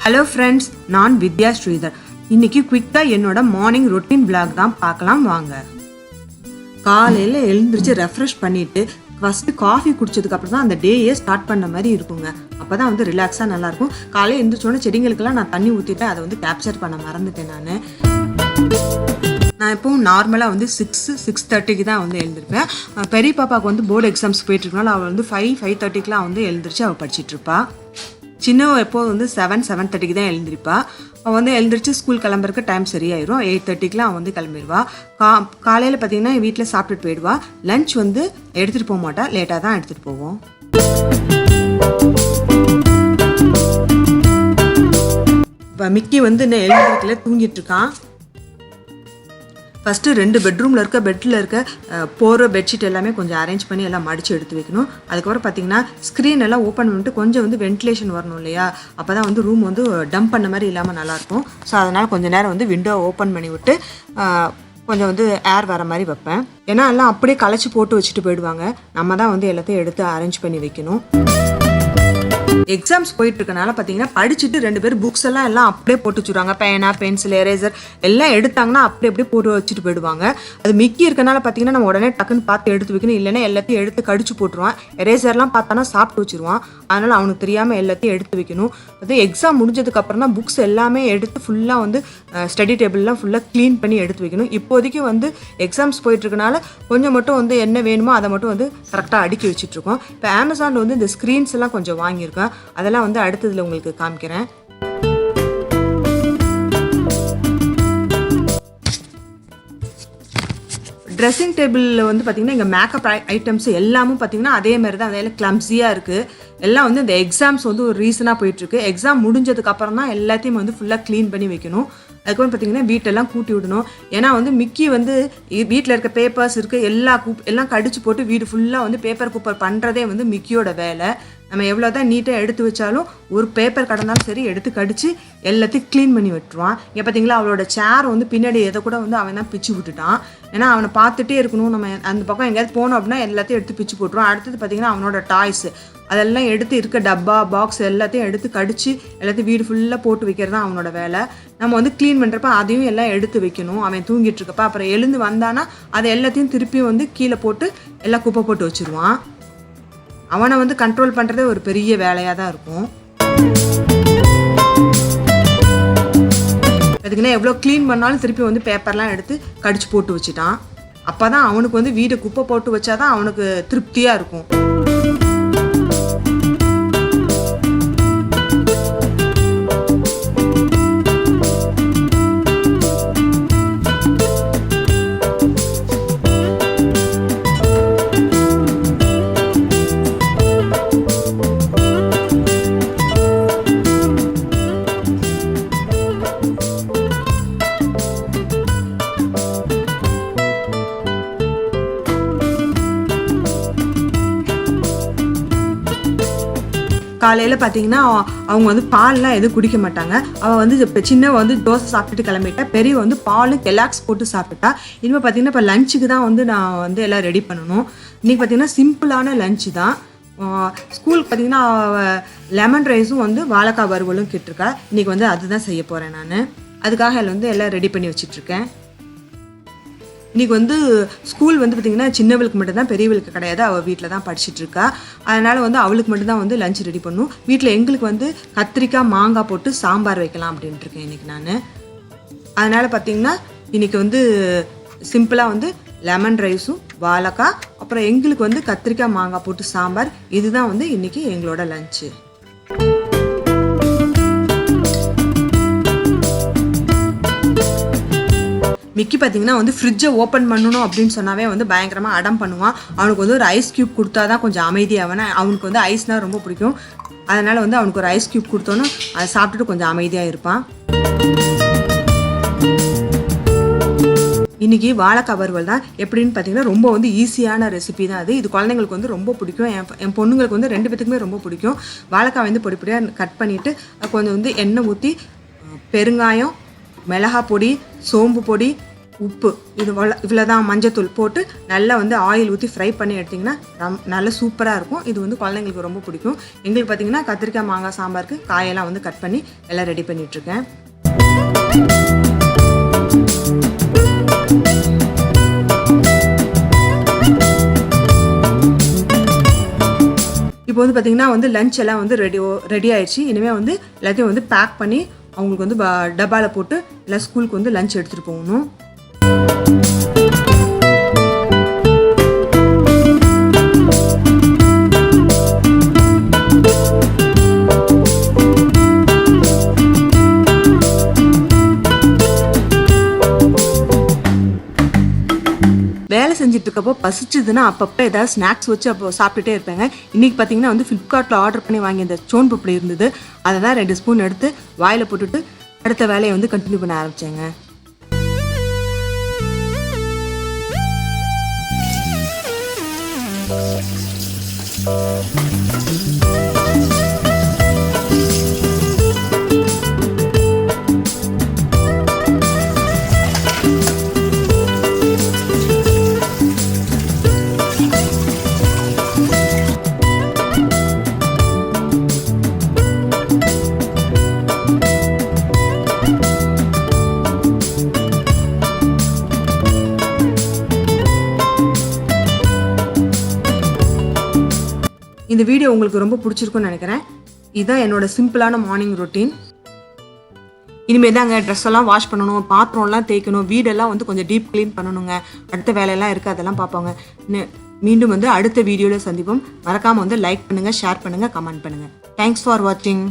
Hello friends, நான் வித்யா ஸ்ரீதர். இன்னைக்கு குவிக்காக என்னோட மார்னிங் ரொட்டீன் விளாக் தான் பார்க்கலாம் வாங்க. காலையில் எழுந்திரிச்சு ரெஃப்ரெஷ் பண்ணிவிட்டு ஃபஸ்ட்டு காஃபி குடிச்சதுக்கப்புறம் தான் அந்த டேயே ஸ்டார்ட் பண்ண மாதிரி இருக்குங்க. அப்போ தான் வந்து ரிலாக்ஸாக நல்லாயிருக்கும். காலையில் எழுந்திரிச்சோன்னே செடிங்களுக்கெல்லாம் நான் தண்ணி ஊற்றிட்டேன், அதை வந்து கேப்சர் பண்ண மறந்துட்டேன். நான் எப்போவும் நார்மலாக வந்து 6:30 தான் வந்து எழுந்திருப்பேன். பெரிய பாப்பாவுக்கு வந்து போர்டு எக்ஸாம்ஸ் போயிட்டுருக்கனால அவள் வந்து 5:30 வந்து எழுந்திரிச்சு அவள் படிச்சிட்ருப்பா. சின்னவ எப்போது வந்து 7:30 தான் எழுந்திருப்பா. அவள் வந்து எழுந்திரிச்சு ஸ்கூல் கிளம்புறக்கு டைம் சரியாயிரும். 8:30 அவன் வந்து கிளம்பிடுவா. காலையில் பார்த்தீங்கன்னா வீட்டில் சாப்பிட்டுட்டு போயிடுவா. லஞ்ச் வந்து எடுத்துகிட்டு போக மாட்டா, லேட்டாக தான் எடுத்துகிட்டு போவோம். இப்போ மிக்கி வந்து இன்னும் எழுந்திரிக்கல, தூங்கிட்டு இருக்கான். ஃபஸ்ட்டு 2 பெட்ரூமில் பெட்டில் இருக்க போகிற பெட்ஷீட் எல்லாமே கொஞ்சம் அரேஞ்ச் பண்ணி எல்லாம் மடித்து எடுத்து வைக்கணும். அதுக்கப்புறம் பார்த்திங்கன்னா ஸ்க்ரீன் எல்லாம் ஓப்பன் பண்ணிட்டு கொஞ்சம் வந்து வென்டிலேஷன் வரணும் இல்லையா, அப்போ தான் வந்து ரூம் வந்து டம்ப் பண்ண மாதிரி இல்லாமல் நல்லாயிருக்கும். ஸோ அதனால் கொஞ்சம் நேரம் வந்து விண்டோ ஓப்பன் பண்ணி விட்டு கொஞ்சம் வந்து ஏர் வர மாதிரி வைப்பேன். ஏன்னா எல்லாம் அப்படியே களைச்சி போட்டு வச்சுட்டு போயிடுவாங்க. நம்ம தான் வந்து எல்லாத்தையும் எடுத்து அரேஞ்ச் பண்ணி வைக்கணும். எக்ஸாம்ஸ் போயிட்டு இருக்கனால பார்த்தீங்கன்னா படிச்சுட்டு 2 பேர் புக்ஸ் எல்லாம் அப்படியே போட்டு வச்சுருவாங்க. பேனா, பென்சில், எரேசர் எல்லாம் எடுத்தாங்கன்னா அப்படியே போட்டு வச்சுட்டு போயிடுவாங்க. அது மிக்கி இருக்கனால பார்த்தீங்கன்னா நம்ம உடனே டக்குன்னு பார்த்து எடுத்து வைக்கணும். இல்லைன்னா எல்லாத்தையும் எடுத்து கடிச்சு போட்டுருவான். எரேசர்லாம் பார்த்தானா சாப்பிட்டு வச்சுருவான். அதனால் அவனுக்கு தெரியாமல் எல்லாத்தையும் எடுத்து வைக்கணும். அது எக்ஸாம் முடிஞ்சதுக்கப்புறம் தான் புக்ஸ் எல்லாமே எடுத்து ஃபுல்லாக வந்து ஸ்டடி டேபிள்லாம் ஃபுல்லாக க்ளீன் பண்ணி எடுத்து வைக்கணும். இப்போதைக்கு வந்து எக்ஸாம்ஸ் போயிட்டுருக்கனால கொஞ்சம் மட்டும் வந்து என்ன வேணுமோ அதை மட்டும் வந்து கரெக்டாக அடுக்கி வச்சுட்ருக்கோம். இப்போ அமேசானில் வந்து இந்த ஸ்க்ரீன்ஸ் எல்லாம் கொஞ்சம் வாங்கியிருக்கேன். அதெல்லாம் வந்து அடுத்ததில் உங்களுக்கு காமிக்கிறேன். ட்ரெஸ்ஸிங் டேபிளில் வந்து பார்த்திங்கன்னா இங்கே மேக்கப் ஐட்டம்ஸ் எல்லாமும் பார்த்திங்கன்னா அதே மாதிரி தான், அதெல்லாம் கிளம்ஸியாக இருக்குது. எல்லாம் வந்து இந்த எக்ஸாம்ஸ் வந்து ஒரு ரீசனாக போயிட்டுருக்கு. எக்ஸாம் முடிஞ்சதுக்கப்புறம் தான் எல்லாத்தையும் வந்து ஃபுல்லாக க்ளீன் பண்ணி வைக்கணும். அதுக்கப்புறம் பார்த்திங்கன்னா வீட்டெல்லாம் கூட்டி விடணும். ஏன்னா வந்து மிக்கி வந்து வீட்டில் இருக்க பேப்பர்ஸ் இருக்குது எல்லாம் கடிச்சு போட்டு வீடு ஃபுல்லாக வந்து பேப்பர் கூப்பர் பண்ணுறதே வந்து மிக்கியோட வேலை. நம்ம எவ்வளோ தான் நீட்டாக எடுத்து வச்சாலும் ஒரு பேப்பர் கடந்தாலும் சரி எடுத்து கடிச்சு எல்லாத்தையும் க்ளீன் பண்ணி விட்டுருவான். இங்கே பார்த்தீங்களா அவளோட சேர் வந்து பின்னாடி எதை கூட வந்து அவன் தான் பிச்சு விட்டுட்டான். ஏன்னா அவனை பார்த்துட்டே இருக்கணும். நம்ம அந்த பக்கம் எங்கேயாவது போனோம் அப்படின்னா எல்லாத்தையும் எடுத்து பிச்சு போட்டுருவான். அடுத்தது பார்த்திங்கன்னா அவனோட டாய்ஸ் அதெல்லாம் எடுத்து இருக்க டப்பா பாக்ஸ் எல்லாத்தையும் எடுத்து கடிச்சு எல்லாத்தையும் வீடு ஃபுல்லாக போட்டு வைக்கிறது தான் அவனோட வேலை. நம்ம வந்து க்ளீன் பண்ணுறப்ப அதையும் எல்லாம் எடுத்து வைக்கணும். அவன் தூங்கிட்டு இருக்கப்ப அப்புறம் எழுந்து வந்தானா அதை எல்லாத்தையும் திருப்பியும் வந்து கீழே போட்டு எல்லாம் குப்பை போட்டு வச்சுருவான். அவனை வந்து கண்ட்ரோல் பண்ணுறதே ஒரு பெரிய வேலையாக தான் இருக்கும். அதுக்குன்னா எவ்வளோ க்ளீன் பண்ணாலும் திருப்பி வந்து பேப்பர்லாம் எடுத்து கடிச்சு போட்டு வச்சுட்டான். அப்போ தான் அவனுக்கு வந்து வீடு குப்பை போட்டு வச்சாதான் அவனுக்கு திருப்தியாக இருக்கும். காலையில் பார்த்தீங்கன்னா அவங்க வந்து பால்லாம் எதுவும் குடிக்க மாட்டாங்க. அவள் வந்து இப்போ சின்னவ வந்து தோசை சாப்பிட்டுட்டு கிளம்பிட்டா, பெரியவ வந்து பாலும் கெலாக்ஸ் போட்டு சாப்பிட்டா. இனிமேல் பார்த்தீங்கன்னா இப்போ லஞ்சுக்கு தான் வந்து நான் வந்து எல்லாம் ரெடி பண்ணணும். இன்றைக்கி பார்த்தீங்கன்னா சிம்பிளான லஞ்சு தான். ஸ்கூலுக்கு பார்த்தீங்கன்னா லெமன் ரைஸும் வந்து வாழைக்காய் வறுவலும் கேட்டிருக்கா. இன்றைக்கி வந்து அதுதான் செய்ய போகிறேன் நான். அதுக்காக அதில் வந்து எல்லாம் ரெடி பண்ணி வச்சிட்ருக்கேன். இன்றைக்கி வந்து ஸ்கூல் வந்து பார்த்திங்கன்னா சின்னவளுக்கு மட்டும்தான், பெரியவளுக்கு கிடையாது. அவள் வீட்டில் தான் படிச்சுட்ருக்கா. அதனால் வந்து அவளுக்கு மட்டும்தான் வந்து லஞ்ச் ரெடி பண்ணணும். வீட்டில் எங்களுக்கு வந்து கத்திரிக்காய் மாங்காய் போட்டு சாம்பார் வைக்கலாம் அப்படின்ட்டுருக்கேன் இன்றைக்கி நான். அதனால் பார்த்திங்கன்னா இன்றைக்கி வந்து சிம்பிளாக வந்து லெமன் ரைஸும் வாழைக்காய், அப்புறம் எங்களுக்கு வந்து கத்திரிக்காய் மாங்காய் போட்டு சாம்பார், இதுதான் வந்து இன்றைக்கி எங்களோட லஞ்சு. மிக்கி பார்த்தீங்கன்னா வந்து ஃப்ரிட்ஜை ஓப்பன் பண்ணணும் அப்படின்னு சொன்னாவே வந்து பயங்கரமாக அடம் பண்ணுவான். அவனுக்கு வந்து ஒரு ஐஸ் க்யூப் கொடுத்தா தான் கொஞ்சம் அமைதியாகவன. அவனுக்கு வந்து ஐஸ்னால் ரொம்ப பிடிக்கும். அதனால் வந்து அவனுக்கு ஒரு ஐஸ் க்யூப் கொடுத்தோன்னா அதை சாப்பிட்டுட்டு கொஞ்சம் அமைதியாக இருப்பான். இன்றைக்கி வாழைக்காய் வறுவல் தான். எப்படின்னு பார்த்தீங்கன்னா ரொம்ப வந்து ஈஸியான ரெசிபி தான் அது. இது குழந்தைங்களுக்கு வந்து ரொம்ப பிடிக்கும். என் பொண்ணுங்களுக்கு வந்து 2 பேத்துக்குமே ரொம்ப பிடிக்கும். வாழைக்காய் வந்து பொடி பொடியாக கட் பண்ணிவிட்டு கொஞ்சம் வந்து எண்ணெய் ஊற்றி பெருங்காயம், மிளகாய் பொடி, சோம்பு பொடி, உப்பு இது இவ்வளோதான், மஞ்சத்தூள் போட்டு நல்லா வந்து ஆயில் ஊற்றி ஃப்ரை பண்ணி எடுத்திங்கன்னா நல்லா சூப்பராக இருக்கும். இது வந்து குழந்தைங்களுக்கு ரொம்ப பிடிக்கும். எங்களுக்கு பார்த்திங்கன்னா கத்திரிக்காய் மாங்காய் சாம்பாருக்கு காயெல்லாம் வந்து கட் பண்ணி எல்லாம் ரெடி பண்ணிகிட்ருக்கேன். இப்போ வந்து பார்த்திங்கன்னா வந்து லஞ்ச் எல்லாம் வந்து ரெடி ஆயிடுச்சு. இனிமேல் வந்து எல்லாத்தையும் வந்து பேக் பண்ணி அவங்களுக்கு வந்து டப்பாவில் போட்டு எல்லாம் ஸ்கூலுக்கு வந்து லஞ்ச் எடுத்துகிட்டு போகணும். வேலை செஞ்சுட்டு இருக்கப்போ பசிச்சதுன்னா அப்பப்போ ஏதாவது ஸ்நாக்ஸ் வச்சு அப்போ சாப்பிட்டுட்டே இருப்பேங்க. இன்றைக்கி பார்த்தீங்கன்னா வந்து ஃப்ளிப்கார்ட்டில் ஆர்டர் பண்ணி வாங்கி அந்த சோன் பப்படி இருந்தது. அதை தான் 2 ஸ்பூன் எடுத்து வாயில் போட்டுட்டு அடுத்த வேலையை வந்து கண்டினியூ பண்ண ஆரம்பித்தேங்க. இந்த வீடியோ உங்களுக்கு ரொம்ப பிடிச்சிருக்குன்னு நினைக்கிறேன். இதுதான் என்னோட சிம்பிளான மார்னிங் ரொட்டீன். இனிமேல் தாங்க ட்ரெஸ் எல்லாம் வாஷ் பண்ணணும், பாத்திரம்லாம் தேய்க்கணும், வீடெல்லாம் வந்து கொஞ்சம் டீப் க்ளீன் பண்ணணுங்க. அடுத்த வேலையெல்லாம் இருக்குது, அதெல்லாம் பார்ப்போங்க. மீண்டும் வந்து அடுத்த வீடியோவில் சந்திப்போம். மறக்காமல் வந்து லைக் பண்ணுங்கள், ஷேர் பண்ணுங்கள், கமெண்ட் பண்ணுங்கள். தேங்க்ஸ் ஃபார் வாட்சிங்.